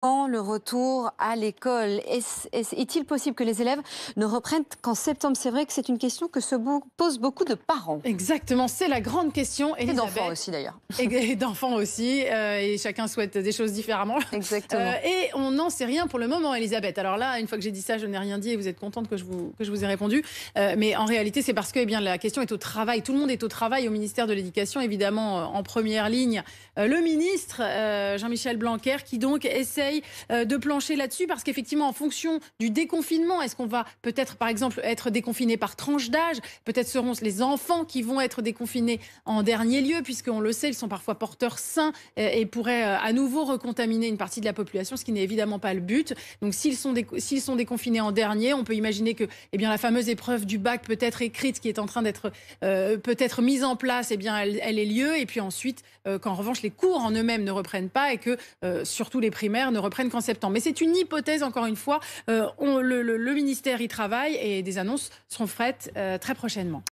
Quand le retour à l'école, est-il possible que les élèves ne reprennent qu'en septembre? C'est vrai que c'est une question que posent beaucoup de parents. Exactement, c'est la grande question, Et Elisabeth. d'enfants aussi d'ailleurs. Et d'enfants aussi, et chacun souhaite des choses différemment. Exactement. Et on n'en sait rien pour le moment, Elisabeth. Alors là, une fois que j'ai dit ça, je n'ai rien dit et vous êtes contente que je vous ai répondu. Mais en réalité, c'est parce que la question est au travail. Tout le monde est au travail au ministère de l'Éducation, évidemment, en première ligne. Le ministre, Jean-Michel Blanquer, qui donc essaye de plancher là-dessus, parce qu'effectivement, en fonction du déconfinement, est-ce qu'on va peut-être, par exemple, être déconfiné par tranche d'âge? Peut-être seront les enfants qui vont être déconfinés en dernier lieu, puisqu'on le sait, ils sont parfois porteurs sains et pourraient à nouveau recontaminer une partie de la population, ce qui n'est évidemment pas le but. Donc s'ils sont déconfinés en dernier, on peut imaginer que la fameuse épreuve du bac peut-être écrite qui est en train d'être peut-être mise en place, elle ait lieu. Et puis ensuite, qu'en revanche, les cours en eux-mêmes ne reprennent pas et que surtout les primaires ne reprennent qu'en septembre. Mais c'est une hypothèse, encore une fois. Le ministère y travaille et des annonces seront faites très prochainement.